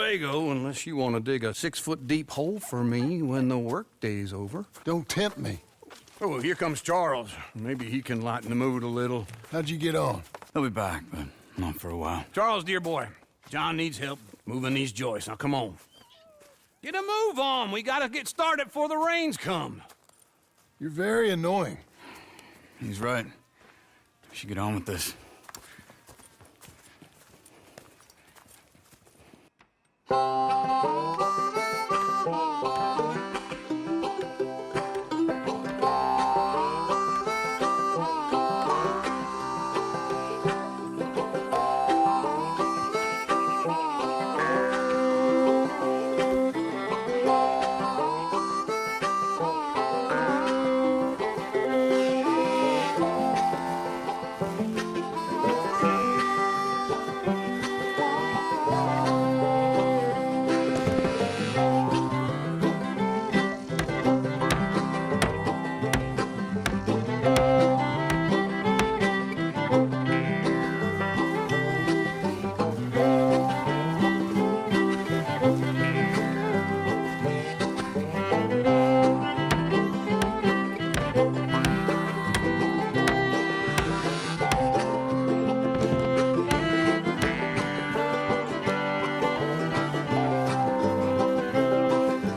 lumbago unless you want to dig a 6-foot deep hole for me when the workday's over. Don't tempt me. Oh, here comes Charles. Maybe he can lighten the mood a little. How'd you get on? He'll be back, but not for a while. Charles, dear boy, John needs help moving these joists. Now, come on. Get a move on. We gotta get started before the rains come. You're very annoying. He's right. We should get on with this.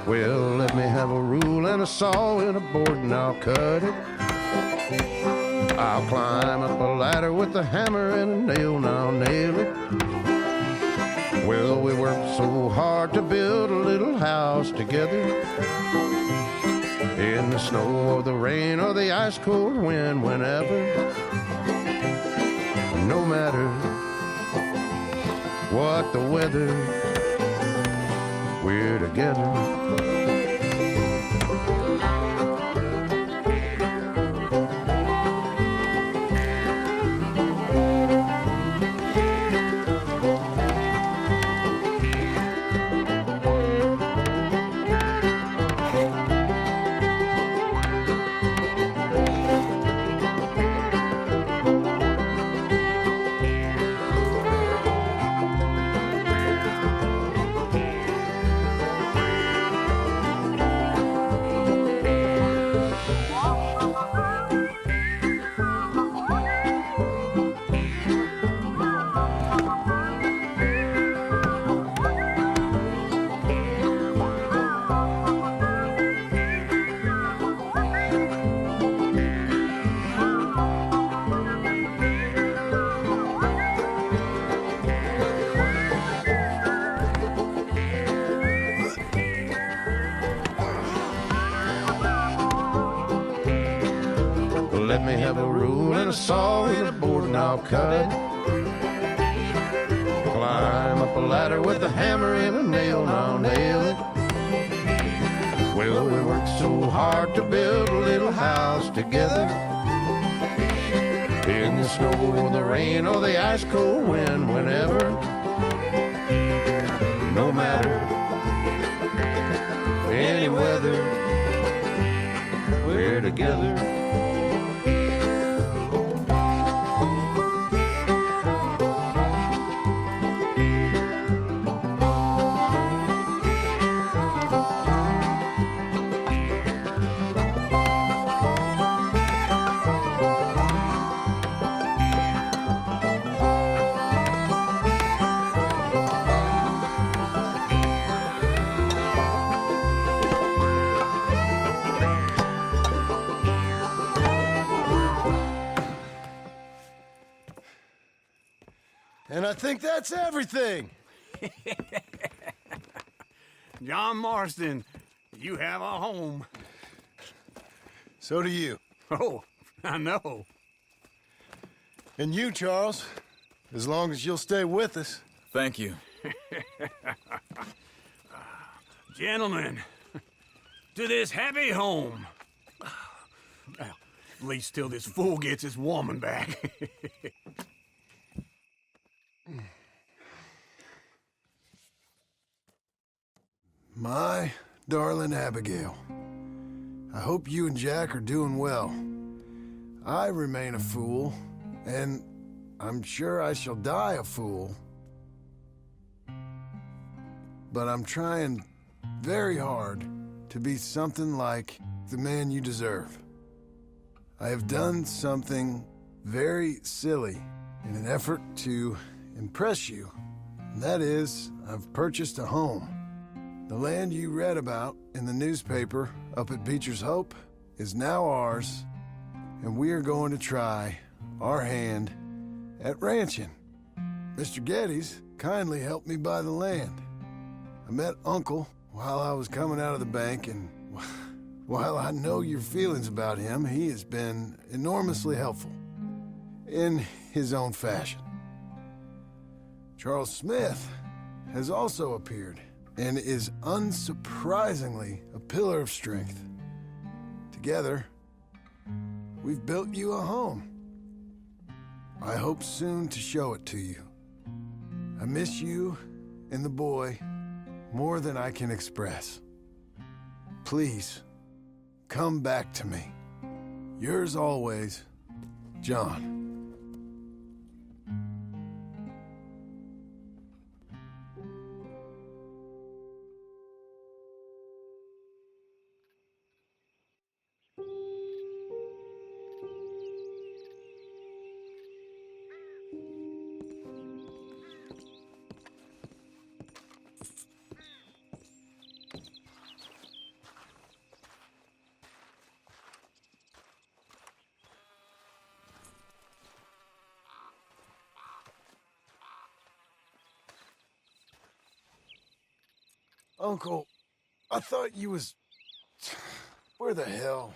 Well, let me have a rule and a saw and a board and I'll cut it. I'll climb up a ladder with a hammer and a nail and I'll nail it. Well, we worked so hard to build a little house together. In the snow or the rain or the ice cold wind, whenever. No matter what the weather, we're together. Let me have a rule and a saw and a board and I'll cut it. Climb up a ladder with a hammer and a nail and I'll nail it. Well, we worked so hard to build a little house together. In the snow or the rain or the ice cold wind, whenever. No matter any weather, we're together. And I think that's everything. John Marston, you have a home. So do you. Oh, I know. And you, Charles, as long as you'll stay with us. Thank you. Gentlemen, to this happy home. Well, at least till this fool gets his woman back. My darling Abigail, I hope you and Jack are doing well. I remain a fool, and I'm sure I shall die a fool. but I'm trying very hard to be something like the man you deserve. I have done something very silly in an effort to impress you. And that is, I've purchased a home. The land you read about in the newspaper up at Beecher's Hope is now ours, and we are going to try our hand at ranching. Mr. Geddes kindly helped me buy the land. I met Uncle while I was coming out of the bank, and while I know your feelings about him, he has been enormously helpful in his own fashion. Charles Smith has also appeared and is unsurprisingly a pillar of strength. Together, we've built you a home. I hope soon to show it to you. I miss you and the boy more than I can express. Please, come back to me. Yours always, John. Uncle, I thought you was... Where the hell?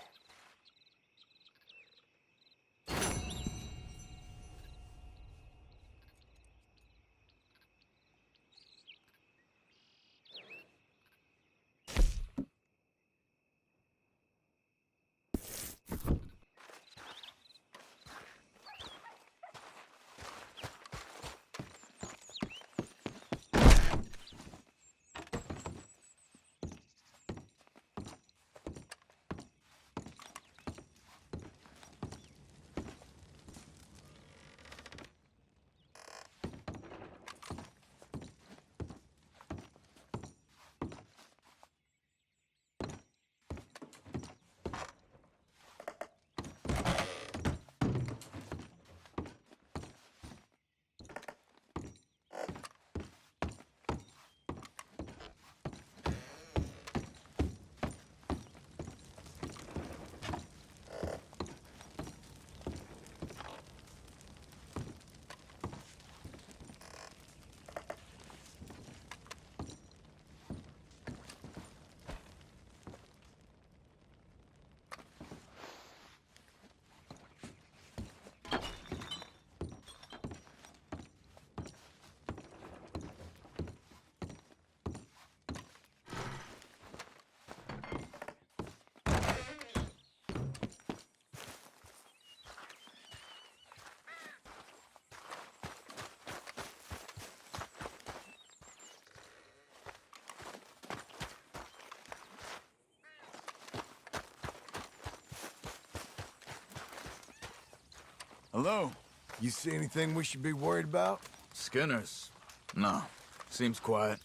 Hello? You see anything we should be worried about? Skinners? No. Seems quiet.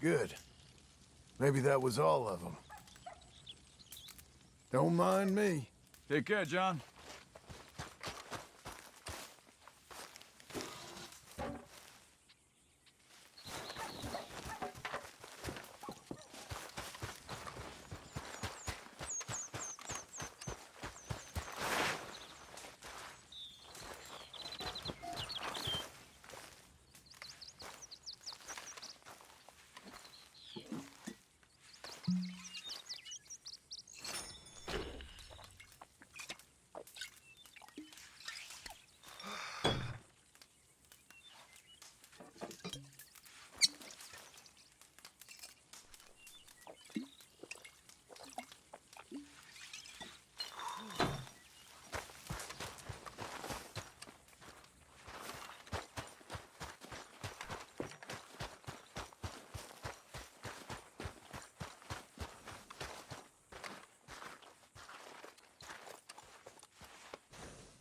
Good. Maybe that was all of them. Don't mind me. Take care, John.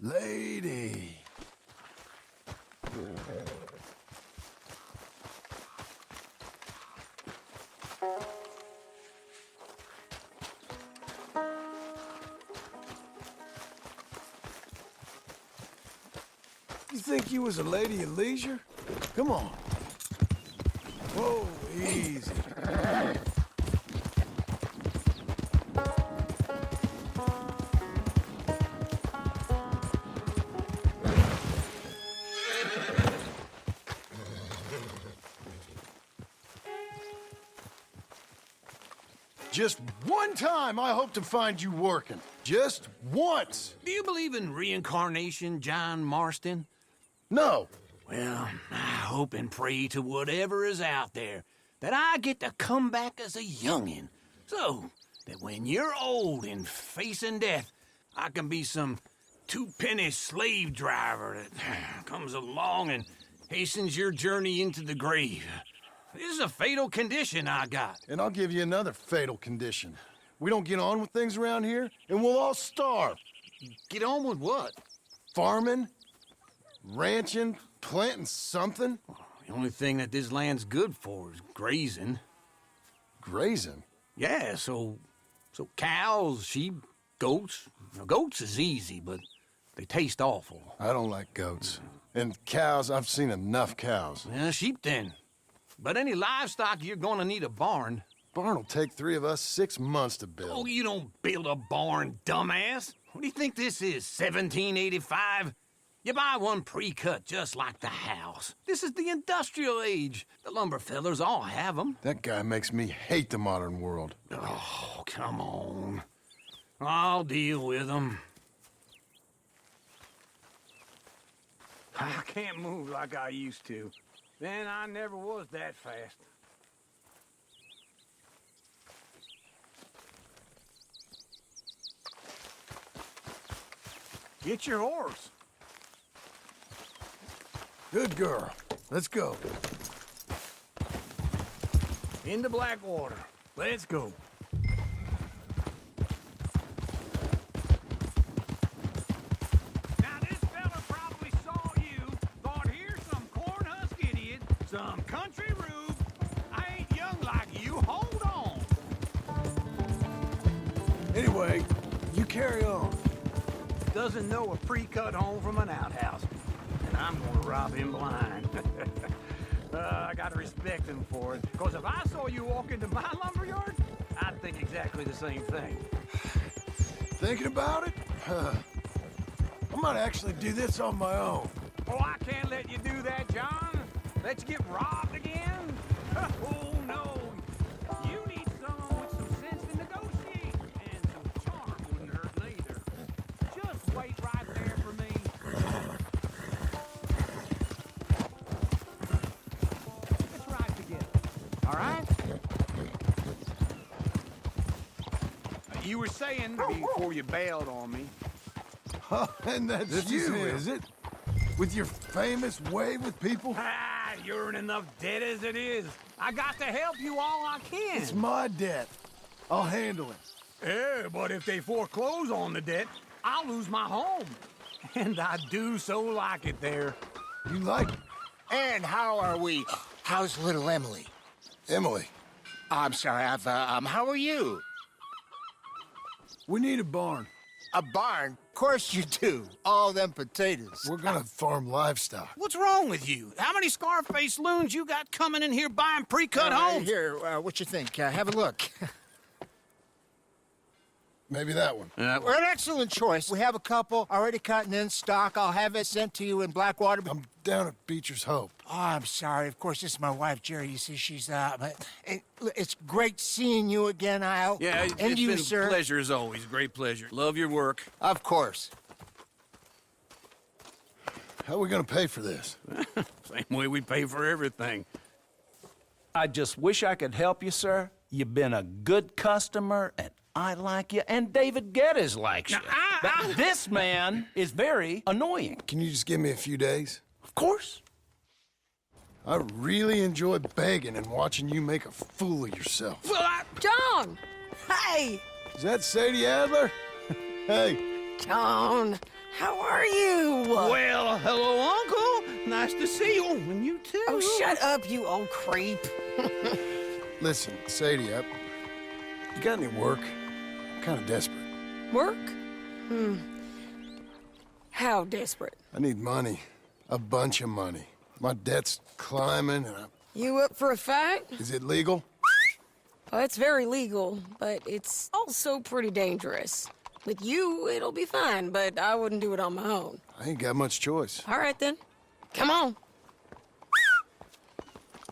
Lady. You think you was a lady of leisure? Come on. Whoa, easy. Just one time I hope to find you working. Just once. Do you believe in reincarnation, John Marston? No. Well, I hope and pray to whatever is out there that I get to come back as a youngin', so that when you're old and facing death, I can be some two-penny slave driver that comes along and hastens your journey into the grave. This is a fatal condition I got. And I'll give you another fatal condition. We don't get on with things around here, and we'll all starve. Get on with what? Farming, ranching, planting something. The only thing that this land's good for is grazing. Grazing? Yeah, so cows, sheep, goats. Now, goats is easy, but they taste awful. I don't like goats. And cows, I've seen enough cows. Yeah, sheep then. But any livestock, you're gonna need a barn. Barn will take 3 of us 6 months to build. Oh, you don't build a barn, dumbass. What do you think this is, 1785? You buy one pre-cut just like the house. This is the industrial age. The lumber fellers all have them. That guy makes me hate the modern world. Oh, come on. I'll deal with them. I can't move like I used to. Then I never was that fast. Get your horse. Good girl. Let's go. Into Blackwater. Let's go. Now, this fella probably saw you, thought here's some corn-husk idiot, some country rube. I ain't young like you. Hold on. Anyway, you carry on. Doesn't know a pre-cut home from an outhouse. And I'm gonna rob him blind. I gotta respect him for it. Because if I saw you walk into my lumberyard, I'd think exactly the same thing. Thinking about it? I might actually do this on my own. Oh, I can't let you do that, John. Let you get robbed again? Oh, no. You need someone with some sense to negotiate. And some charm wouldn't hurt neither. Just wait right there for me. Let's ride together. All right? You were saying before you bailed on me. Oh, and that's This you, is is it? With your famous way with people? Ah, you're in enough debt as it is. I got to help you all I can. It's my debt. I'll handle it. Yeah, but if they foreclose on the debt, I'll lose my home. And I do so like it there. You like it? And how are we? How's little Emily? Emily, I'm sorry, how are you? we need a barn. A barn? Of course you do. All them potatoes. We're gonna farm livestock. What's wrong with you? How many Scarface loons you got coming in here buying pre-cut homes? Here, what you think? Have a look. Maybe that one. We're an excellent choice. We have a couple already cut and in stock. I'll have it sent to you in Blackwater. I'm down at Beecher's Hope. Oh, I'm sorry. Of course, this is my wife, Jerry. You see, she's, but it's great seeing you again, Al. Yeah, and it's you, been sir. a pleasure as always. Great pleasure. Love your work. Of course. How are we gonna pay for this? Same way we pay for everything. I just wish I could help you, sir. You've been a good customer, and I like you, and David Geddes likes you. But this man is very annoying. Can you just give me a few days? Of course. I really enjoy begging and watching you make a fool of yourself. Well, John! Hey! Is that Sadie Adler? Hey, John, how are you? well, hello, Uncle. Nice to see you. And you too. Oh, shut up, you old creep. Listen, Sadie, you got any work? I'm kind of desperate. Work? How desperate? I need money. A bunch of money. My debt's climbing, and You up for a fight? Is it legal? Oh, it's very legal, but it's also pretty dangerous. With you, it'll be fine, but I wouldn't do it on my own. I ain't got much choice. All right, then. Come on.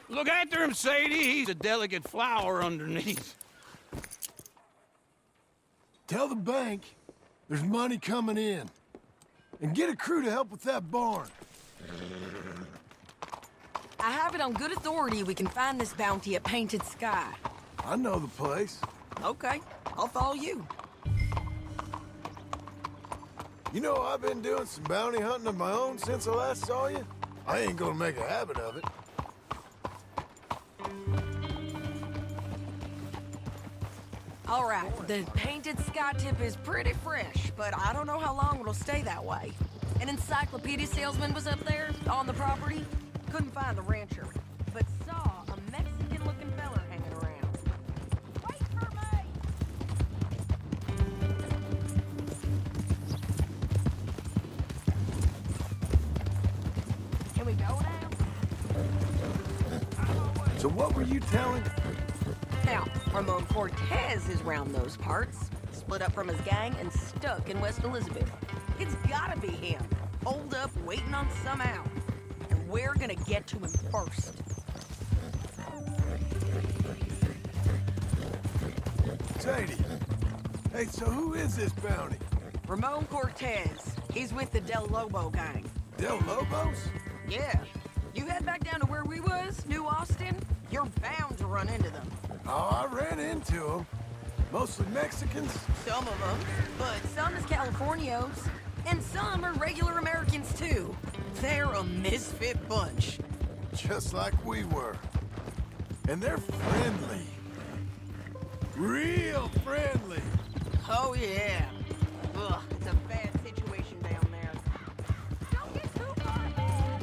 Look after him, Sadie. He's a delicate flower underneath. Tell the bank there's money coming in. And get a crew to help with that barn. I have it on good authority we can find this bounty at Painted Sky. I know the place. Okay, I'll follow you. You know, I've been doing some bounty hunting of my own since I last saw you. I ain't gonna make a habit of it. All right, the Painted Sky tip is pretty fresh, but I don't know how long it'll stay that way. An encyclopedia salesman was up there on the property. Couldn't find the rancher, but saw a Mexican-looking feller hanging around. Wait for me! Can we go now? So what were you telling? Now, Ramon Cortez is round those parts, split up from his gang and stuck in West Elizabeth. It's gotta be him, holed up waiting on some out. And we're gonna get to him first. Sadie. Hey, so who is this bounty? Ramon Cortez. He's with the Del Lobo gang. Del Lobos? Yeah. You head back down to where we was, New Austin, you're bound to run into them. Oh, I ran into them. Mostly Mexicans. Some of them, but some is Californios. And some are regular Americans, too. They're a misfit bunch. Just like we were. And they're friendly. Real friendly. Oh, yeah. Ugh, it's a bad situation down there. Don't get too far ahead.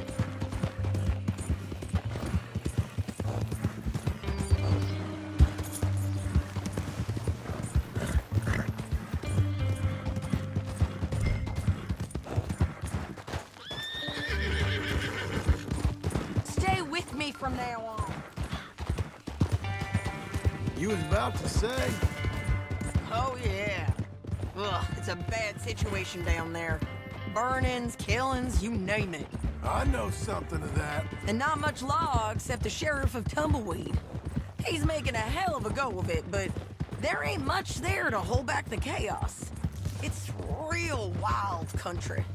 Stay with me from now on. You was about to say? Oh, yeah. Ugh, it's a bad situation down there. Burnings, killings, you name it. I know something of that. And not much law except the sheriff of Tumbleweed. He's making a hell of a go of it, but there ain't much there to hold back the chaos. It's real wild country.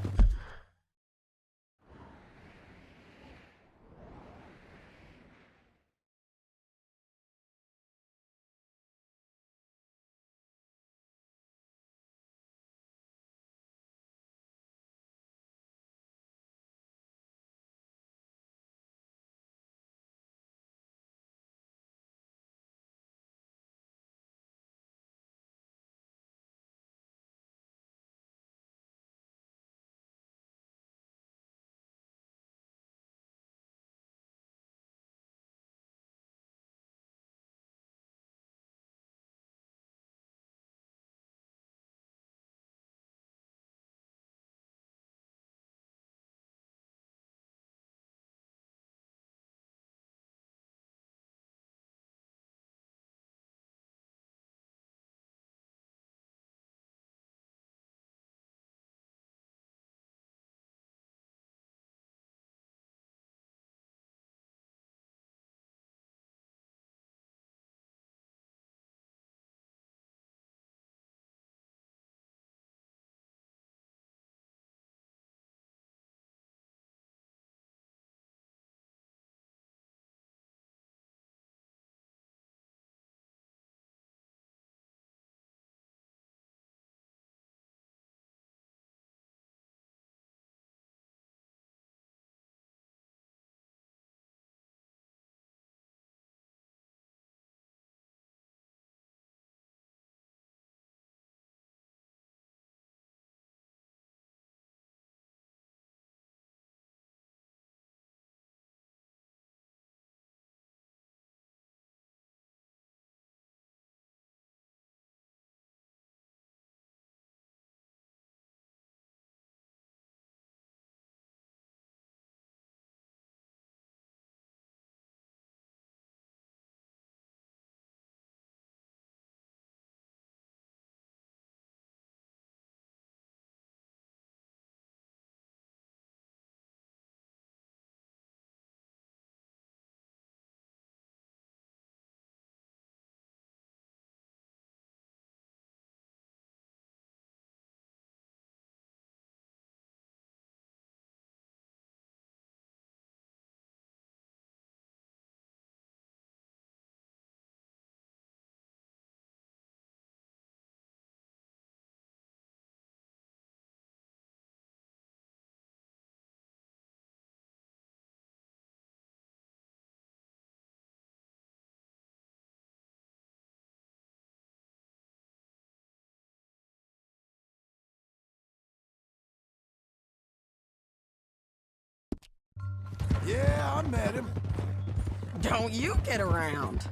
Don't you get around.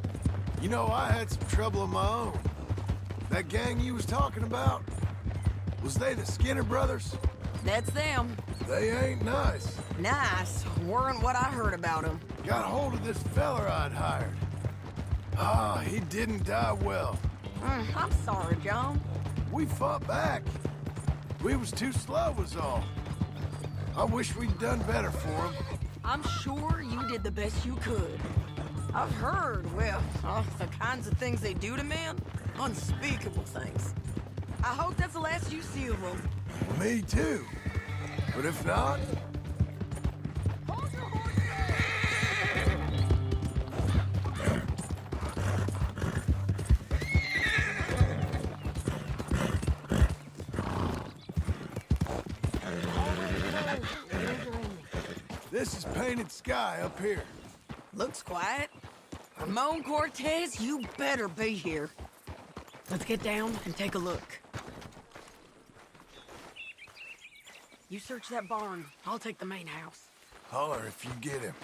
You know, I had some trouble of my own. That gang you was talking about, was they the Skinner brothers? That's them. They ain't nice. Nice. Weren't what I heard about them. Got a hold of this feller I'd hired. Ah, he didn't die well. I'm sorry, John. We fought back. We was too slow was all. I wish we'd done better for him. I'm sure you did the best you could. I've heard, well, the kinds of things they do to men. Unspeakable things. I hope that's the last you see of them. Me too. But if not... This is Painted Sky up here. Looks quiet. Ramon Cortez, you better be here. Let's get down and take a look. You search that barn. I'll take the main house. Holler if you get him.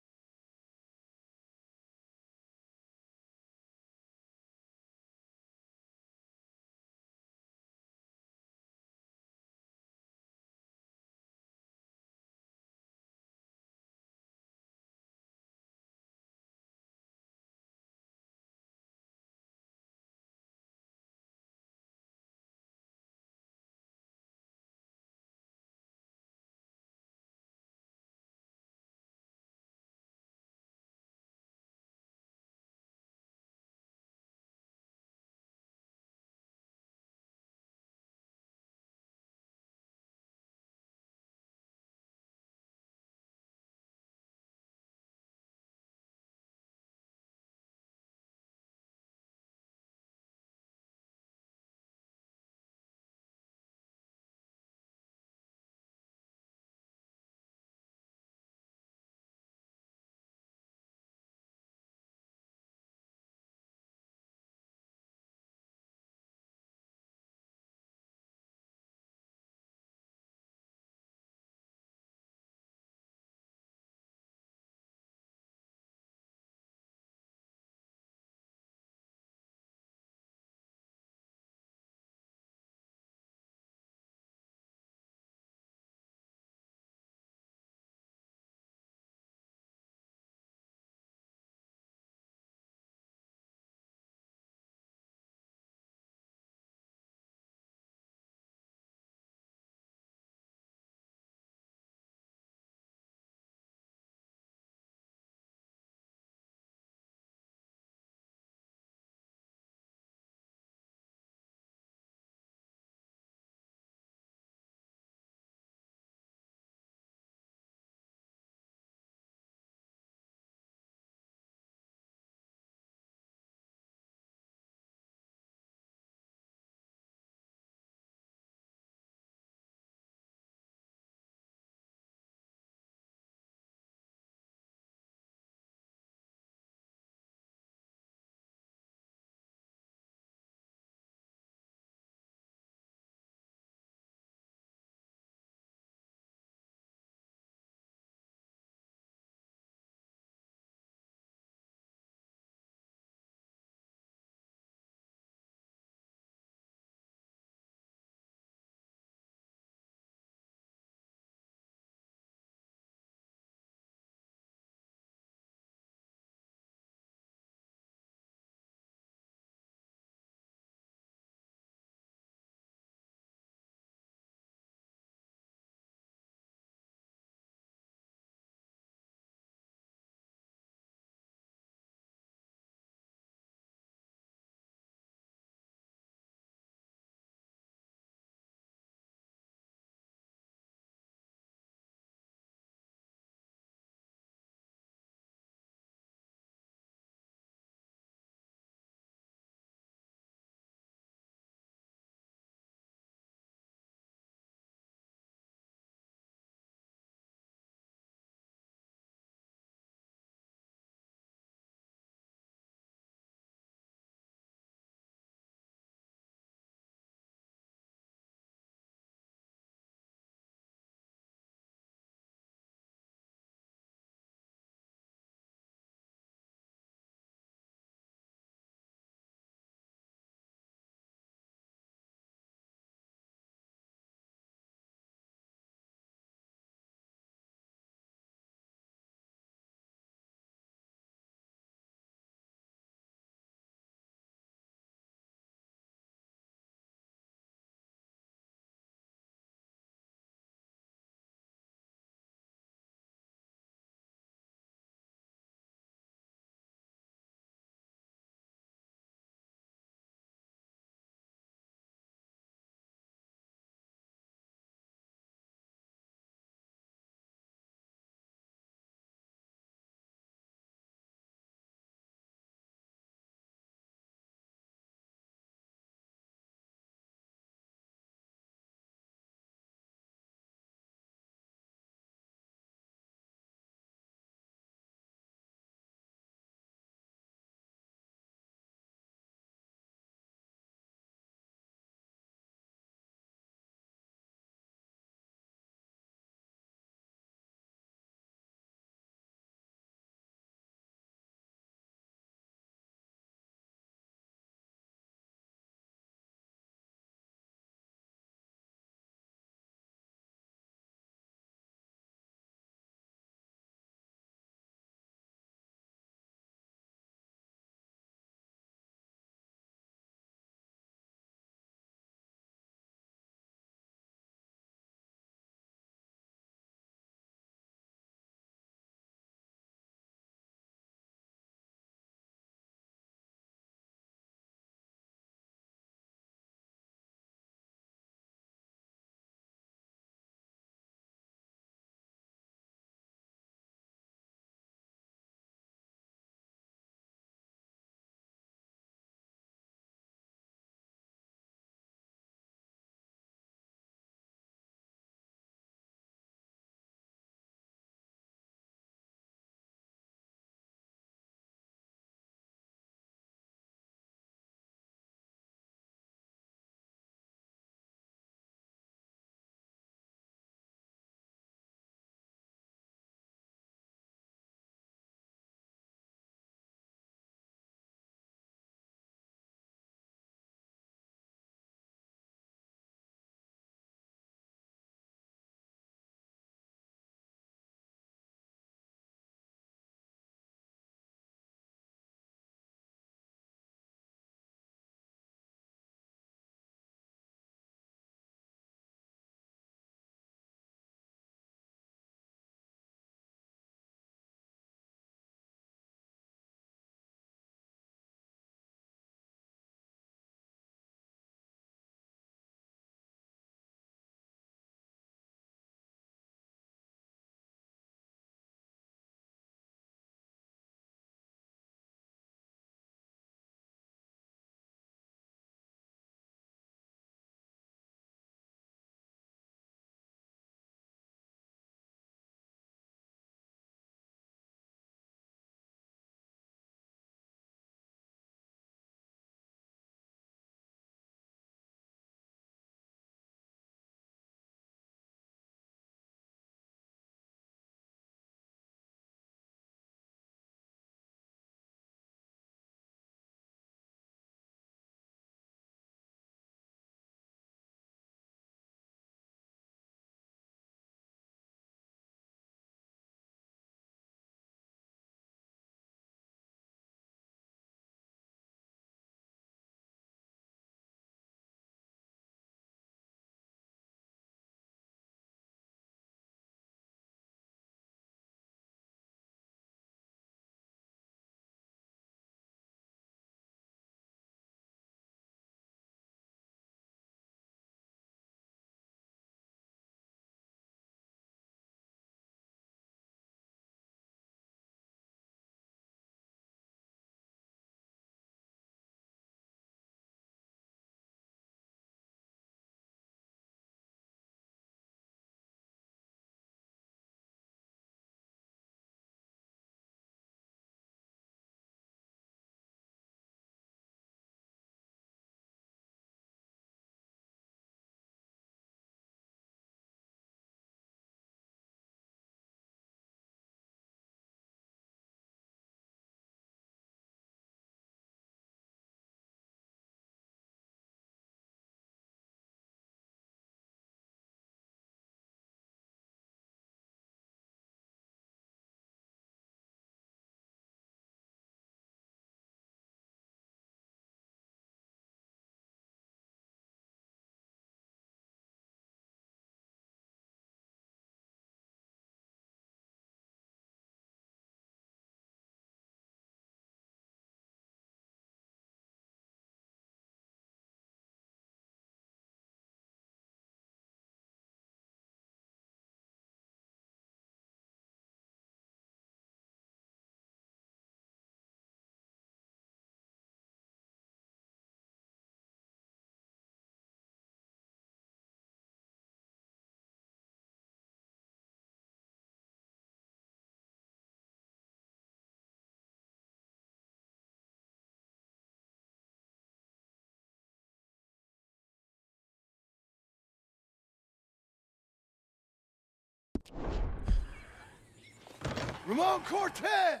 Ramon Cortez!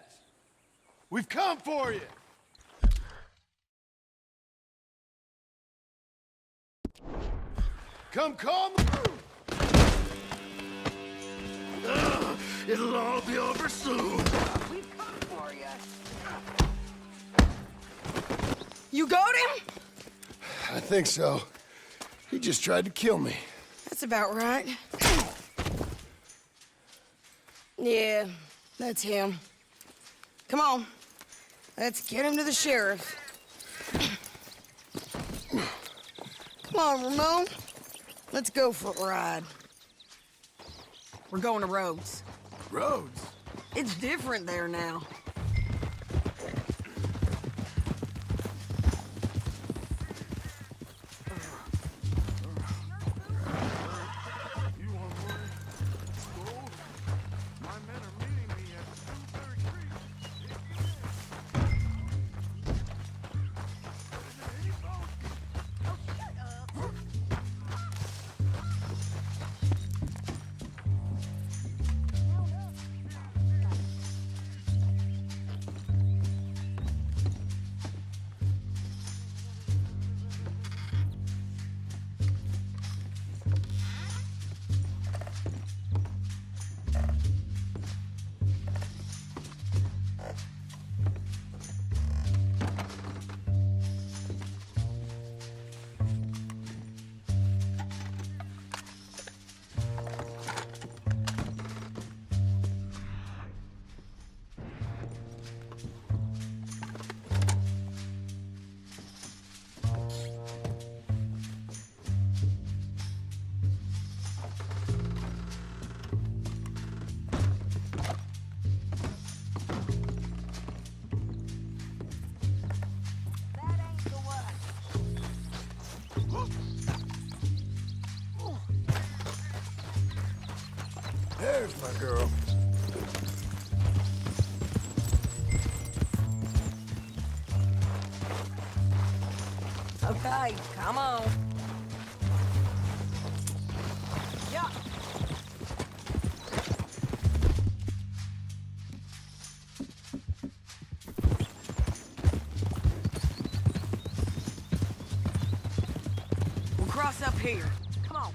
We've come for you! Come calm. It'll all be over soon. We've come for you. You got him? I think so. He just tried to kill me. That's about right. Yeah, that's him. Come on. Let's get him to the sheriff. Come on, Ramon. Let's go for a ride. We're going to Rhodes. Rhodes? It's different there now. There's my girl. Okay, come on. Yeah. We'll cross up here. Come on.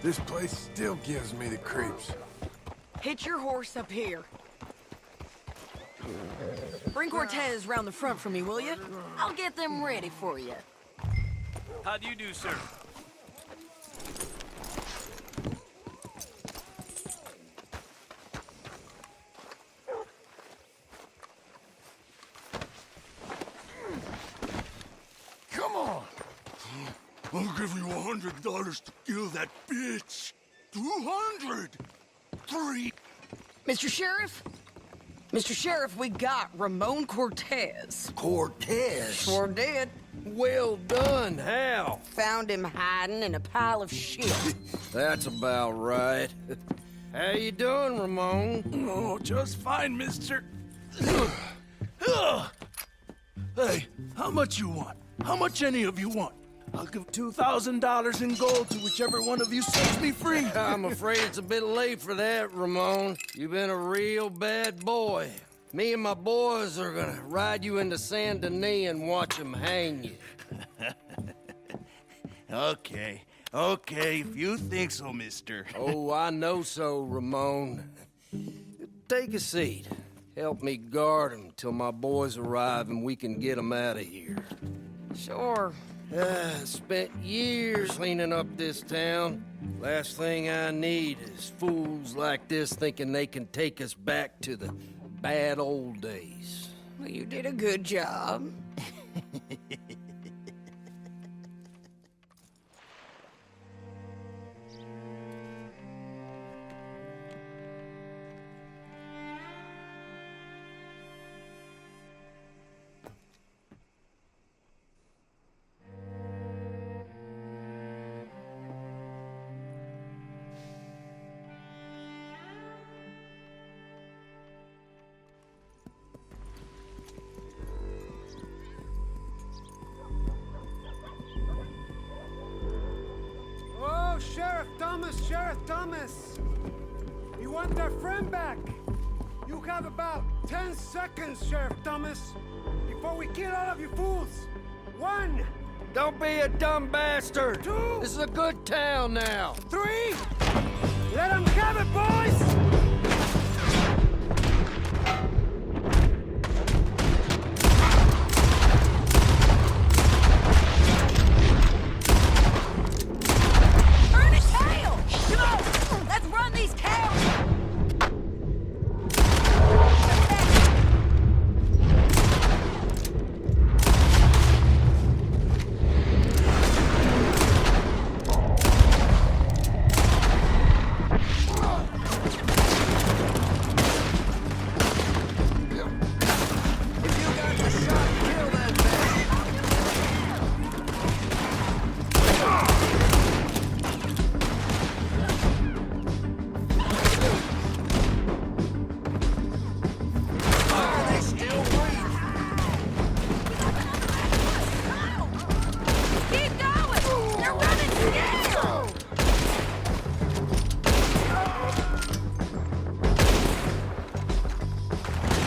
This place still gives me the creeps. Hitch your horse up here. Bring Cortez round the front for me, will you? I'll get them ready for you. How do you do, sir? Come on! I'll give you $100 to kill that bitch. 200. 3. Mr. Sheriff? Mr. Sheriff, we got Ramon Cortez. Cortez? Sure did. Well done, Hal. Found him hiding in a pile of shit. That's about right. How you doing, Ramon? Oh, just fine, mister. Hey, how much you want? How much any of you want? I'll give $2,000 in gold to whichever one of you sets me free. I'm afraid it's a bit late for that, Ramon. You've been a real bad boy. Me and my boys are gonna ride you into Saint Denis and watch them hang you. Okay, if you think so, mister. Oh, I know so, Ramon. Take a seat. Help me guard them till my boys arrive and we can get them out of here. Sure. Spent years cleaning up this town. Last thing I need is fools like this thinking they can take us back to the bad old days. Well, you did a good job. Oh, Sheriff Thomas! We want our friend back. You have about 10 seconds, Sheriff Thomas, before we kill all of you fools. 1, Don't be a dumb bastard! 2, This is a good town now. 3. Let them have it, boys! Ernest, tail! Come on! Let's run these cows! Keep going! They're running scared!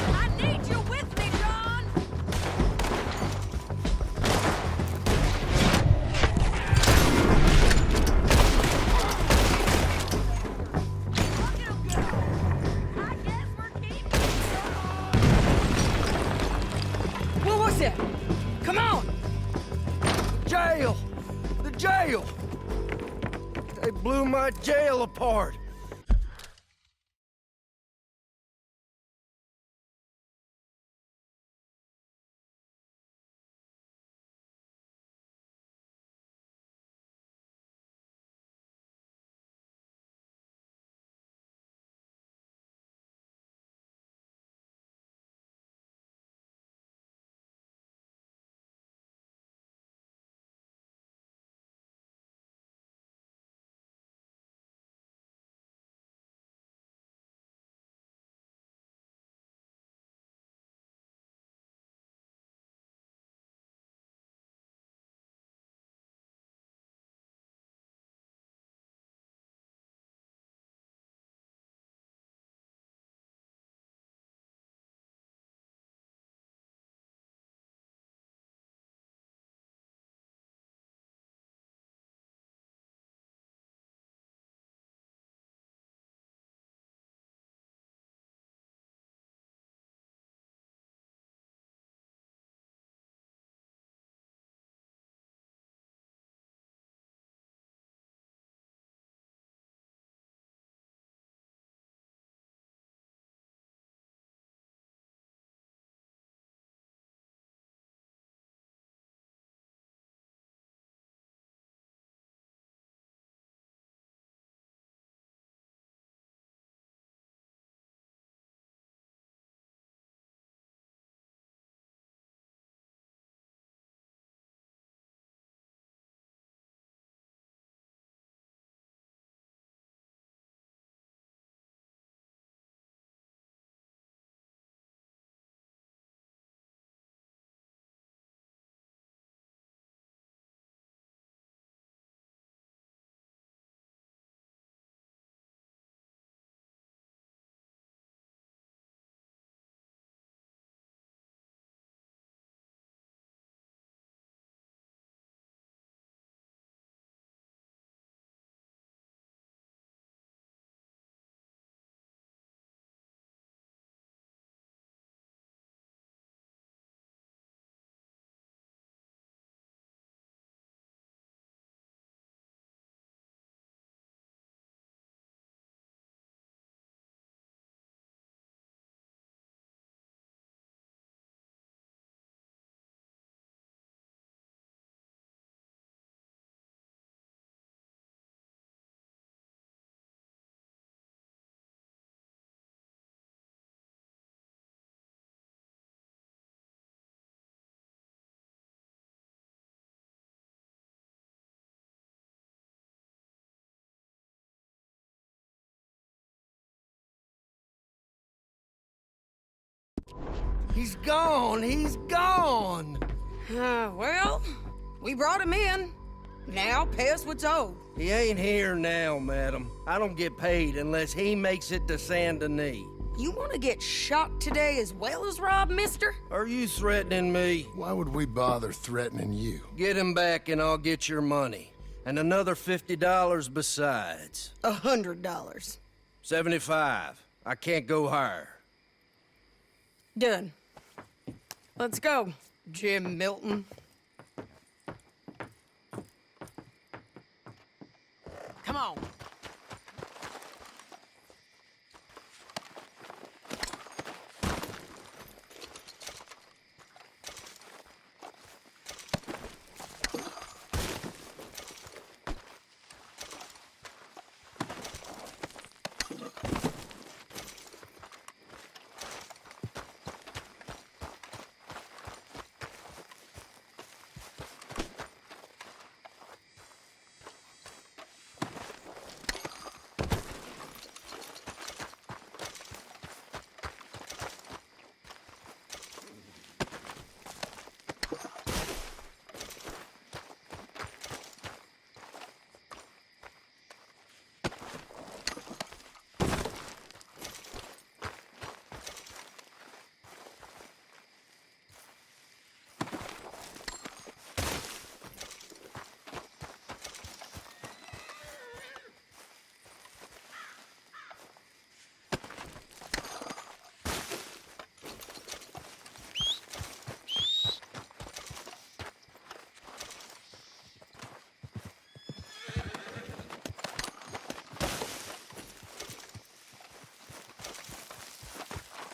I need you with me, John! Look at 'em go! I guess we're keeping What was that? Come on! Jail! The jail! They blew my jail apart. He's gone. He's gone. Well, we brought him in. Now pay us what's owed. He ain't here now, madam. I don't get paid unless he makes it to Saint Denis. You want to get shot today as well as rob, mister? Are you threatening me? Why would we bother threatening you? Get him back and I'll get your money. And another $50 besides. $100. 75. I can't go higher. Done. Let's go, Jim Milton. Come on.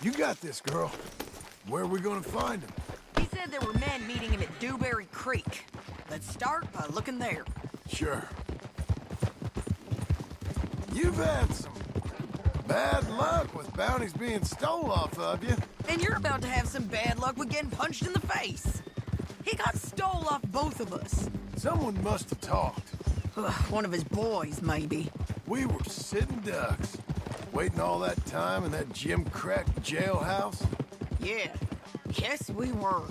You got this, girl. Where are we gonna find him? He said there were men meeting him at Dewberry Creek. Let's start by looking there. Sure. You've had some bad luck with bounties being stole off of you. And you're about to have some bad luck with getting punched in the face. He got stole off both of us. Someone must have talked. One of his boys, maybe. We were sitting ducks, waiting all that time in that Jim Crack jailhouse. Yeah. Yes, we were.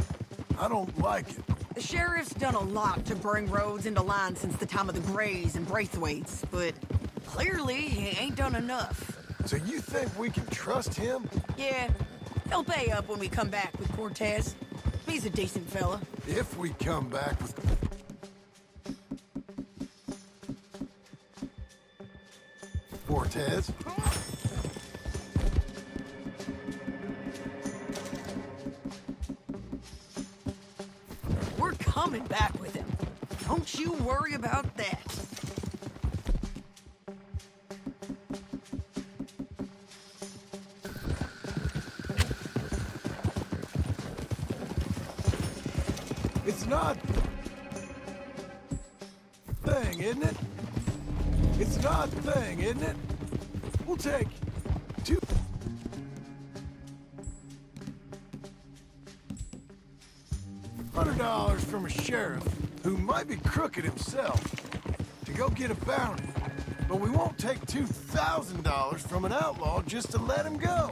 I don't like it. The sheriff's done a lot to bring roads into line since the time of the Grays and Braithwaites, but clearly he ain't done enough. So you think we can trust him? Yeah, he'll pay up when we come back with Cortez. He's a decent fella. If we come back with... Cortez? We're coming back with him. Don't you worry about that. It's not... thing, isn't it? It's not thing, isn't it? We'll take two... $100 from a sheriff who might be crooked himself to go get a bounty. But we won't take $2,000 from an outlaw just to let him go.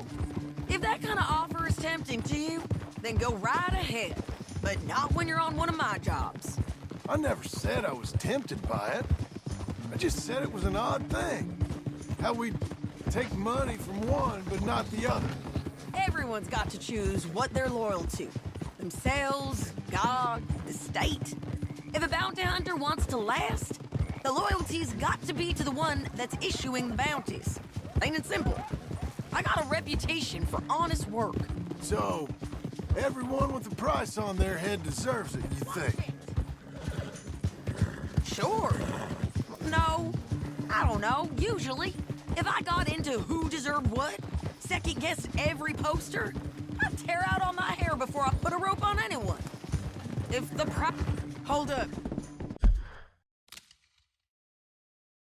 If that kind of offer is tempting to you, then go right ahead. But not when you're on one of my jobs. I never said I was tempted by it. I just said it was an odd thing. How we'd take money from one, but not the other. Everyone's got to choose what they're loyal to. Themselves, God, the state. If a bounty hunter wants to last, the loyalty's got to be to the one that's issuing the bounties. Plain and simple. I got a reputation for honest work. So, everyone with a price on their head deserves it, you think? Sure. No, I don't know, usually. If I got into who deserved what, second-guessed every poster, I'd tear out all my hair before I put a rope on anyone. If the Hold up.